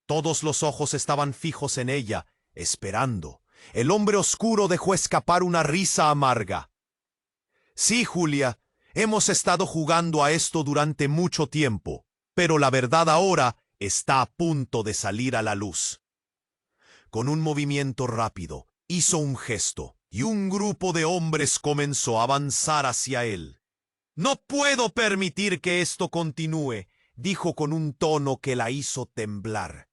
Todos los ojos estaban fijos en ella, esperando. El hombre oscuro dejó escapar una risa amarga. «Sí, Julia, hemos estado jugando a esto durante mucho tiempo, pero la verdad ahora está a punto de salir a la luz». Con un movimiento rápido, hizo un gesto, y un grupo de hombres comenzó a avanzar hacia él. «No puedo permitir que esto continúe», dijo con un tono que la hizo temblar.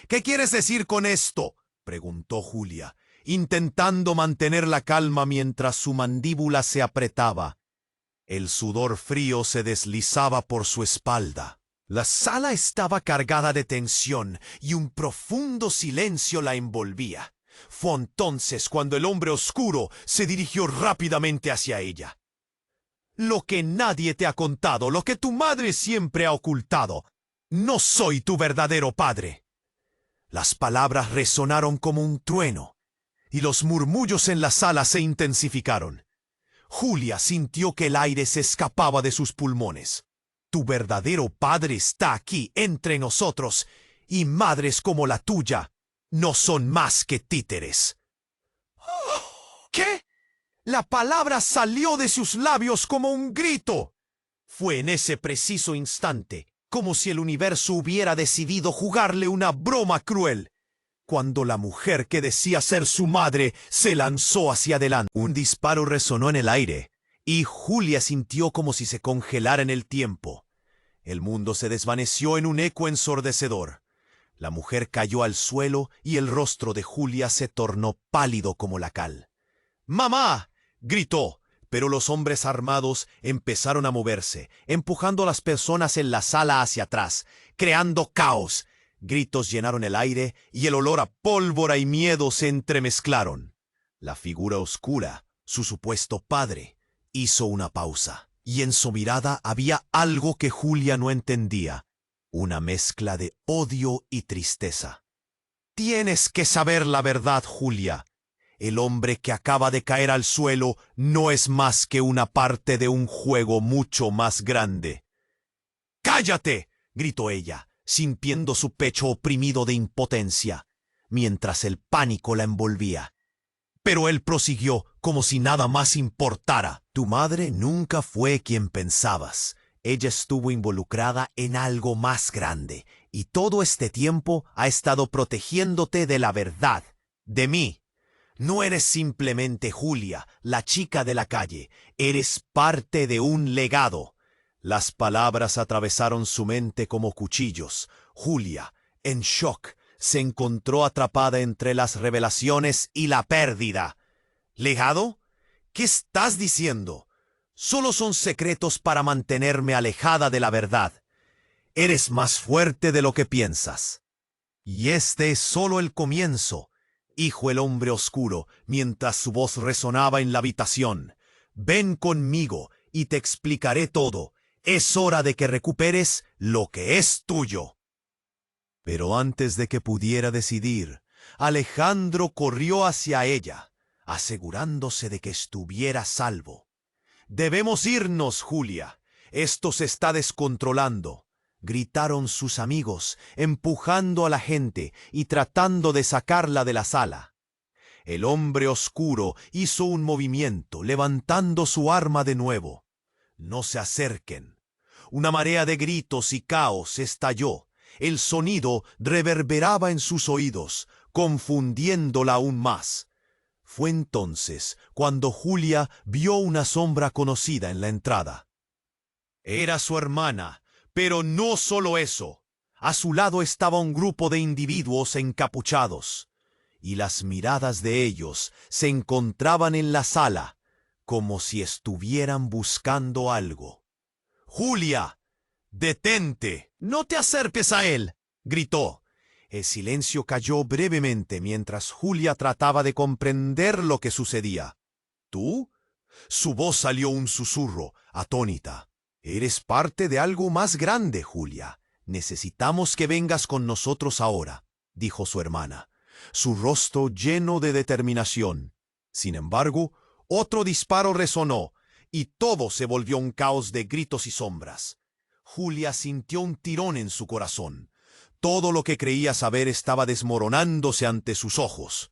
«¿Qué quieres decir con esto?», preguntó Julia, intentando mantener la calma mientras su mandíbula se apretaba. El sudor frío se deslizaba por su espalda. La sala estaba cargada de tensión y un profundo silencio la envolvía. Fue entonces cuando el hombre oscuro se dirigió rápidamente hacia ella. «Lo que nadie te ha contado, lo que tu madre siempre ha ocultado. No soy tu verdadero padre». Las palabras resonaron como un trueno, y los murmullos en la sala se intensificaron. Julia sintió que el aire se escapaba de sus pulmones. «Tu verdadero padre está aquí entre nosotros, y madres como la tuya no son más que títeres». ¿Qué? La palabra salió de sus labios como un grito. Fue en ese preciso instante, como si el universo hubiera decidido jugarle una broma cruel, cuando la mujer que decía ser su madre se lanzó hacia adelante. Un disparo resonó en el aire, y Julia sintió como si se congelara en el tiempo. El mundo se desvaneció en un eco ensordecedor. La mujer cayó al suelo y el rostro de Julia se tornó pálido como la cal. «¡Mamá!», gritó, pero los hombres armados empezaron a moverse, empujando a las personas en la sala hacia atrás, creando caos. Gritos llenaron el aire y el olor a pólvora y miedo se entremezclaron. La figura oscura, su supuesto padre, hizo una pausa, y en su mirada había algo que Julia no entendía, una mezcla de odio y tristeza. «Tienes que saber la verdad, Julia. El hombre que acaba de caer al suelo no es más que una parte de un juego mucho más grande». «¡Cállate!», gritó ella, sintiendo su pecho oprimido de impotencia, mientras el pánico la envolvía. Pero él prosiguió como si nada más importara. «Tu madre nunca fue quien pensabas. Ella estuvo involucrada en algo más grande, y todo este tiempo ha estado protegiéndote de la verdad, de mí. No eres simplemente Julia, la chica de la calle. Eres parte de un legado». Las palabras atravesaron su mente como cuchillos. Julia, en shock, se encontró atrapada entre las revelaciones y la pérdida. «¿Legado? ¿Qué estás diciendo? Solo son secretos para mantenerme alejada de la verdad. Eres más fuerte de lo que piensas». «Y este es solo el comienzo», dijo el hombre oscuro, mientras su voz resonaba en la habitación. «Ven conmigo y te explicaré todo. Es hora de que recuperes lo que es tuyo». Pero antes de que pudiera decidir, Alejandro corrió hacia ella, asegurándose de que estuviera a salvo. «Debemos irnos, Julia. Esto se está descontrolando», gritaron sus amigos, empujando a la gente y tratando de sacarla de la sala. El hombre oscuro hizo un movimiento, levantando su arma de nuevo. «No se acerquen». Una marea de gritos y caos estalló. El sonido reverberaba en sus oídos, confundiéndola aún más. Fue entonces cuando Julia vio una sombra conocida en la entrada. Era su hermana, pero no solo eso. A su lado estaba un grupo de individuos encapuchados, y las miradas de ellos se encontraban en la sala, como si estuvieran buscando algo. «Julia, detente, no te acerques a él», gritó. El silencio cayó brevemente mientras Julia trataba de comprender lo que sucedía. «¿Tú?» Su voz salió un susurro, atónita. «Eres parte de algo más grande, Julia. Necesitamos que vengas con nosotros ahora», dijo su hermana, su rostro lleno de determinación. Sin embargo, otro disparo resonó, y todo se volvió un caos de gritos y sombras. Julia sintió un tirón en su corazón. Todo lo que creía saber estaba desmoronándose ante sus ojos.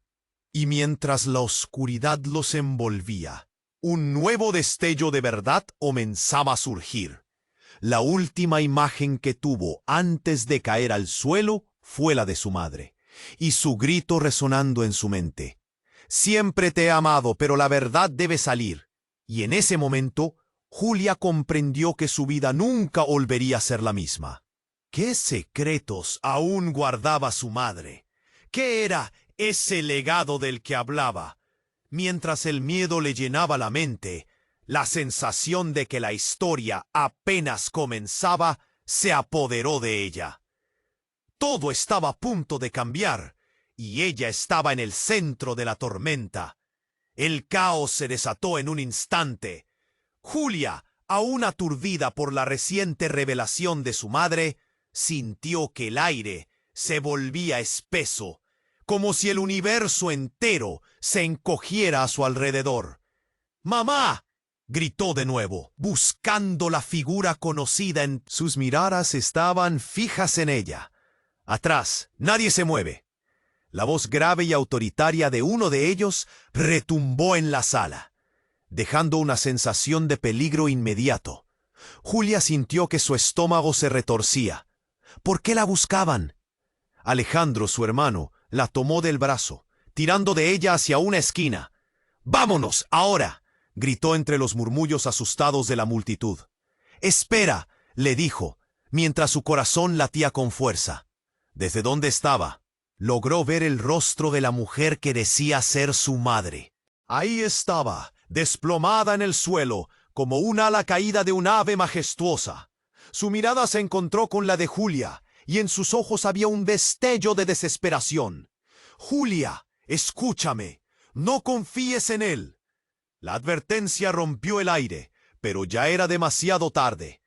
Y mientras la oscuridad los envolvía, un nuevo destello de verdad comenzaba a surgir. La última imagen que tuvo antes de caer al suelo fue la de su madre, y su grito resonando en su mente. «Siempre te he amado, pero la verdad debe salir». Y en ese momento, Julia comprendió que su vida nunca volvería a ser la misma. ¿Qué secretos aún guardaba su madre? ¿Qué era ese legado del que hablaba? Mientras el miedo le llenaba la mente, la sensación de que la historia apenas comenzaba se apoderó de ella. Todo estaba a punto de cambiar, y ella estaba en el centro de la tormenta. El caos se desató en un instante. Julia, aún aturdida por la reciente revelación de su madre, sintió que el aire se volvía espeso, como si el universo entero se encogiera a su alrededor. «¡Mamá!», gritó de nuevo, buscando la figura conocida. Sus miradas estaban fijas en ella. «Atrás, nadie se mueve». La voz grave y autoritaria de uno de ellos retumbó en la sala, dejando una sensación de peligro inmediato. Julia sintió que su estómago se retorcía. ¿Por qué la buscaban? Alejandro, su hermano, la tomó del brazo, tirando de ella hacia una esquina. «¡Vámonos, ahora!», gritó entre los murmullos asustados de la multitud. «Espera», le dijo, mientras su corazón latía con fuerza. Desde donde estaba, logró ver el rostro de la mujer que decía ser su madre. Ahí estaba, desplomada en el suelo, como un ala caída de un ave majestuosa. Su mirada se encontró con la de Julia, y en sus ojos había un destello de desesperación. «Julia, escúchame, no confíes en él». La advertencia rompió el aire, pero ya era demasiado tarde.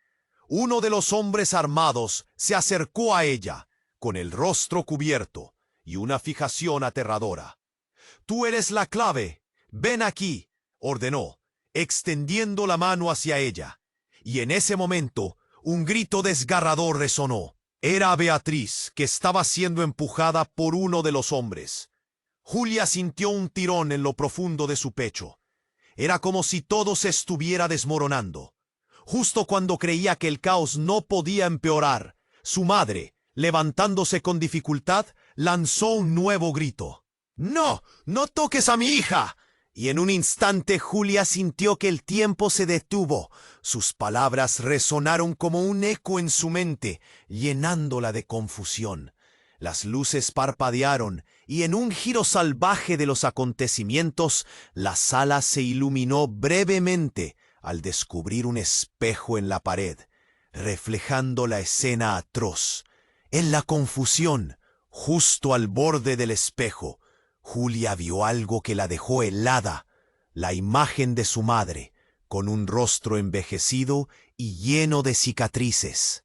Uno de los hombres armados se acercó a ella, con el rostro cubierto y una fijación aterradora. «Tú eres la clave. Ven aquí», ordenó, extendiendo la mano hacia ella. Y en ese momento, un grito desgarrador resonó. Era Beatriz, que estaba siendo empujada por uno de los hombres. Julia sintió un tirón en lo profundo de su pecho. Era como si todo se estuviera desmoronando. Justo cuando creía que el caos no podía empeorar, su madre, levantándose con dificultad, lanzó un nuevo grito. «¡No! ¡No toques a mi hija!». Y en un instante Julia sintió que el tiempo se detuvo. Sus palabras resonaron como un eco en su mente, llenándola de confusión. Las luces parpadearon, y en un giro salvaje de los acontecimientos, la sala se iluminó brevemente al descubrir un espejo en la pared, reflejando la escena atroz. En la confusión, justo al borde del espejo, Julia vio algo que la dejó helada, la imagen de su madre, con un rostro envejecido y lleno de cicatrices.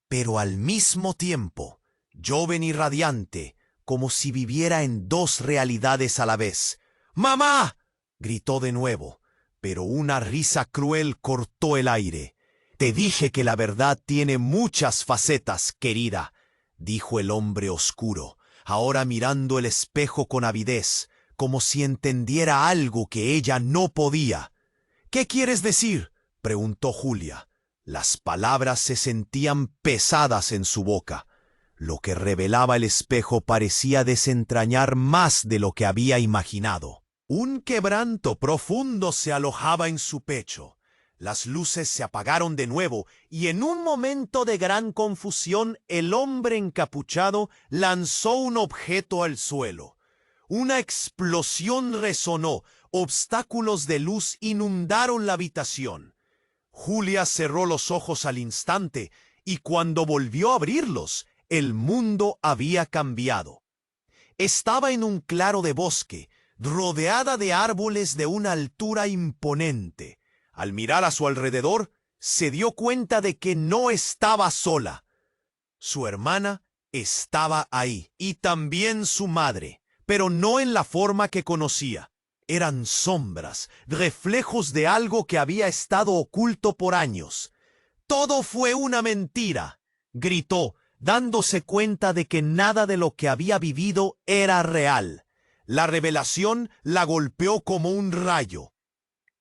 Pero al mismo tiempo, joven y radiante, como si viviera en dos realidades a la vez. ¡Mamá!, gritó de nuevo, pero una risa cruel cortó el aire. Te dije que la verdad tiene muchas facetas, querida, dijo el hombre oscuro, ahora mirando el espejo con avidez, como si entendiera algo que ella no podía. ¿Qué quieres decir?, preguntó Julia. Las palabras se sentían pesadas en su boca. Lo que revelaba el espejo parecía desentrañar más de lo que había imaginado. Un quebranto profundo se alojaba en su pecho. Las luces se apagaron de nuevo y en un momento de gran confusión el hombre encapuchado lanzó un objeto al suelo. Una explosión resonó, obstáculos de luz inundaron la habitación. Julia cerró los ojos al instante y cuando volvió a abrirlos, el mundo había cambiado. Estaba en un claro de bosque, rodeada de árboles de una altura imponente. Al mirar a su alrededor, se dio cuenta de que no estaba sola. Su hermana estaba ahí, y también su madre, pero no en la forma que conocía. Eran sombras, reflejos de algo que había estado oculto por años. «¡Todo fue una mentira!», gritó, dándose cuenta de que nada de lo que había vivido era real. La revelación la golpeó como un rayo.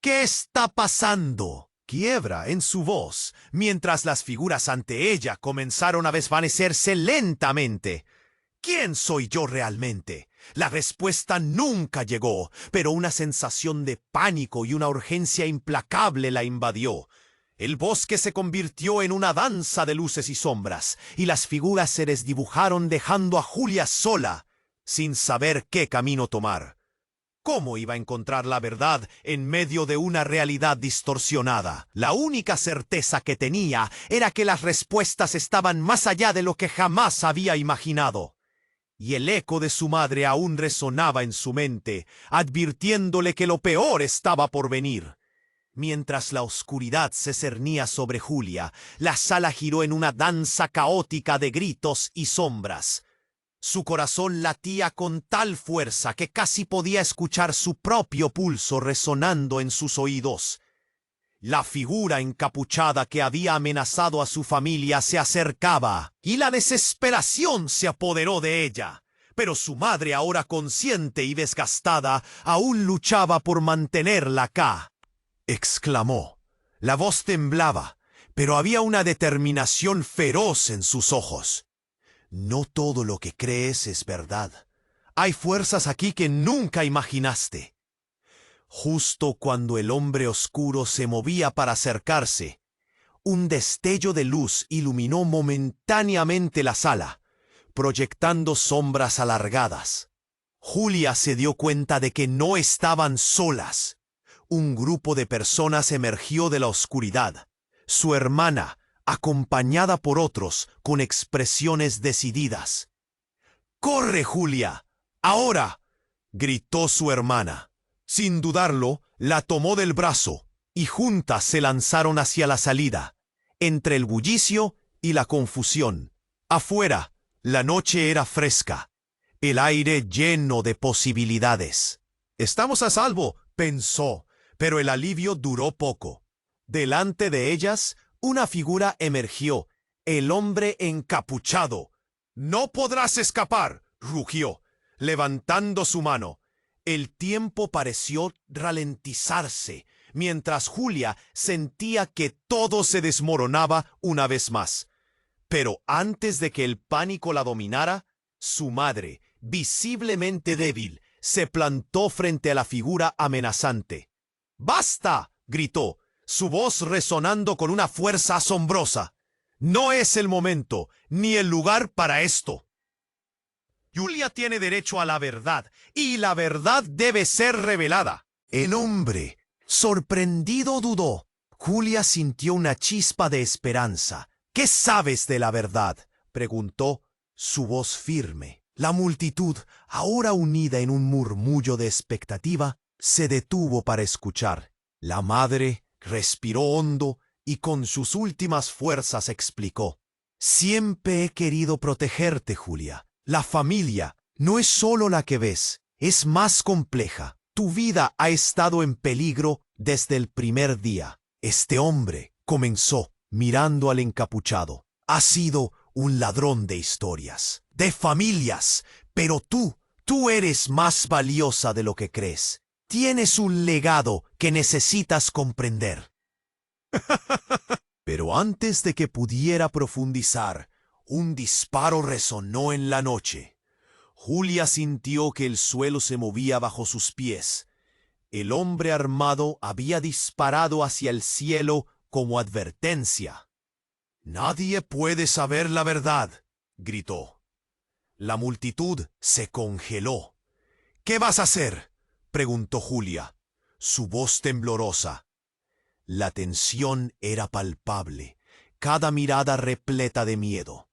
«¿Qué está pasando?», quiebra en su voz, mientras las figuras ante ella comenzaron a desvanecerse lentamente. ¿Quién soy yo realmente? La respuesta nunca llegó, pero una sensación de pánico y una urgencia implacable la invadió. El bosque se convirtió en una danza de luces y sombras, y las figuras se desdibujaron dejando a Julia sola, sin saber qué camino tomar. ¿Cómo iba a encontrar la verdad en medio de una realidad distorsionada? La única certeza que tenía era que las respuestas estaban más allá de lo que jamás había imaginado. Y el eco de su madre aún resonaba en su mente, advirtiéndole que lo peor estaba por venir. Mientras la oscuridad se cernía sobre Julia, la sala giró en una danza caótica de gritos y sombras. Su corazón latía con tal fuerza que casi podía escuchar su propio pulso resonando en sus oídos. La figura encapuchada que había amenazado a su familia se acercaba, y la desesperación se apoderó de ella. Pero su madre, ahora consciente y desgastada, aún luchaba por mantenerla acá. Exclamó. La voz temblaba, pero había una determinación feroz en sus ojos. No todo lo que crees es verdad. Hay fuerzas aquí que nunca imaginaste. Justo cuando el hombre oscuro se movía para acercarse, un destello de luz iluminó momentáneamente la sala, proyectando sombras alargadas. Julia se dio cuenta de que no estaban solas. Un grupo de personas emergió de la oscuridad. Su hermana, acompañada por otros con expresiones decididas. «¡Corre, Julia! ¡Ahora!», gritó su hermana. Sin dudarlo, la tomó del brazo y juntas se lanzaron hacia la salida, entre el bullicio y la confusión. Afuera, la noche era fresca, el aire lleno de posibilidades. «Estamos a salvo», pensó, pero el alivio duró poco. Delante de ellas, una figura emergió, el hombre encapuchado. «¡No podrás escapar!», rugió, levantando su mano. El tiempo pareció ralentizarse, mientras Julia sentía que todo se desmoronaba una vez más. Pero antes de que el pánico la dominara, su madre, visiblemente débil, se plantó frente a la figura amenazante. «¡Basta!», gritó, su voz resonando con una fuerza asombrosa. «No es el momento, ni el lugar para esto. Julia tiene derecho a la verdad, y la verdad debe ser revelada». El hombre, sorprendido, dudó. Julia sintió una chispa de esperanza. «¿Qué sabes de la verdad?», preguntó, su voz firme. La multitud, ahora unida en un murmullo de expectativa, se detuvo para escuchar. La madre respiró hondo y con sus últimas fuerzas explicó. «Siempre he querido protegerte, Julia. La familia, no es solo la que ves, es más compleja. Tu vida ha estado en peligro desde el primer día. Este hombre comenzó mirando al encapuchado. Ha sido un ladrón de historias, de familias, pero tú eres más valiosa de lo que crees. Tienes un legado que necesitas comprender. Pero antes de que pudiera profundizar, un disparo resonó en la noche. Julia sintió que el suelo se movía bajo sus pies. El hombre armado había disparado hacia el cielo como advertencia. «Nadie puede saber la verdad», gritó. La multitud se congeló. «¿Qué vas a hacer?», preguntó Julia, su voz temblorosa. La tensión era palpable, cada mirada repleta de miedo.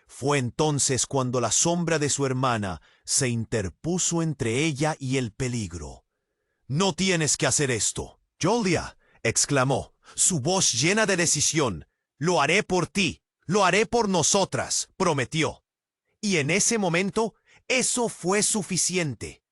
Fue entonces cuando la sombra de su hermana se interpuso entre ella y el peligro. «No tienes que hacer esto, Julia», exclamó, su voz llena de decisión. «Lo haré por ti, lo haré por nosotras», prometió. Y en ese momento, eso fue suficiente.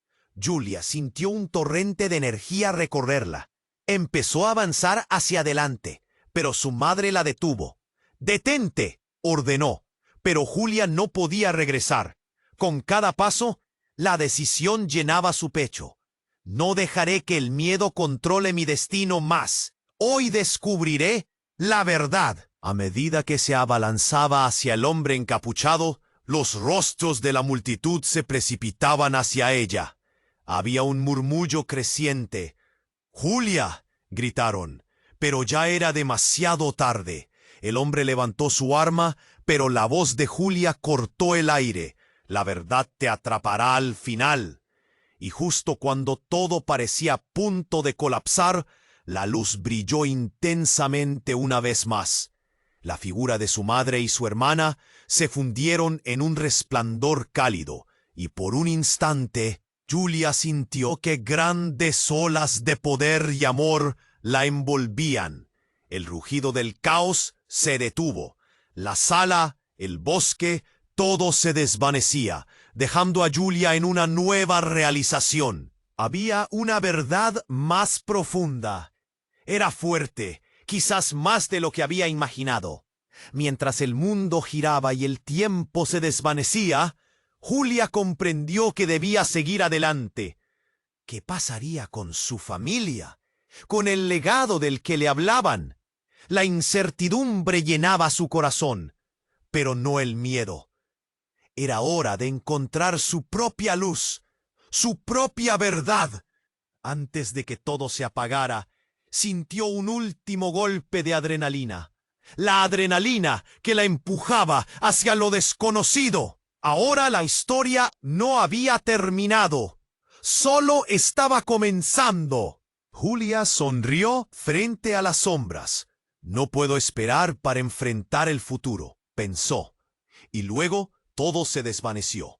Julia sintió un torrente de energía recorrerla. Empezó a avanzar hacia adelante, pero su madre la detuvo. «¡Detente!», ordenó. Pero Julia no podía regresar. Con cada paso, la decisión llenaba su pecho. «No dejaré que el miedo controle mi destino más. Hoy descubriré la verdad». A medida que se abalanzaba hacia el hombre encapuchado, los rostros de la multitud se precipitaban hacia ella. Había un murmullo creciente. «¡Julia!», gritaron, pero ya era demasiado tarde. El hombre levantó su arma, pero la voz de Julia cortó el aire. «La verdad te atrapará al final». Y justo cuando todo parecía a punto de colapsar, la luz brilló intensamente una vez más. La figura de su madre y su hermana se fundieron en un resplandor cálido, y por un instante Julia sintió que grandes olas de poder y amor la envolvían. El rugido del caos se detuvo. La sala, el bosque, todo se desvanecía, dejando a Julia en una nueva realización. Había una verdad más profunda. Era fuerte, quizás más de lo que había imaginado. Mientras el mundo giraba y el tiempo se desvanecía, Julia comprendió que debía seguir adelante. ¿Qué pasaría con su familia? ¿Con el legado del que le hablaban? La incertidumbre llenaba su corazón, pero no el miedo. Era hora de encontrar su propia luz, su propia verdad. Antes de que todo se apagara, sintió un último golpe de adrenalina. La adrenalina que la empujaba hacia lo desconocido. Ahora la historia no había terminado. Solo estaba comenzando. Julia sonrió frente a las sombras. «No puedo esperar para enfrentar el futuro», pensó. Y luego todo se desvaneció.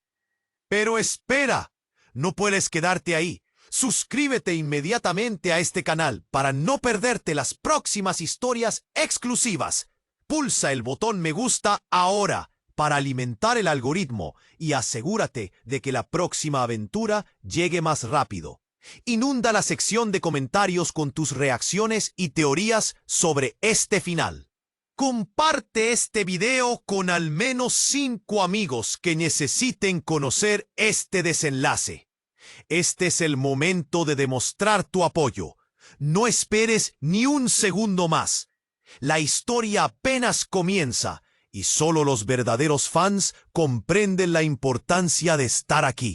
«Pero espera, no puedes quedarte ahí. Suscríbete inmediatamente a este canal para no perderte las próximas historias exclusivas. Pulsa el botón me gusta ahora para alimentar el algoritmo y asegúrate de que la próxima aventura llegue más rápido. Inunda la sección de comentarios con tus reacciones y teorías sobre este final. Comparte este video con al menos 5 amigos que necesiten conocer este desenlace. Este es el momento de demostrar tu apoyo. No esperes ni un segundo más. La historia apenas comienza y solo los verdaderos fans comprenden la importancia de estar aquí.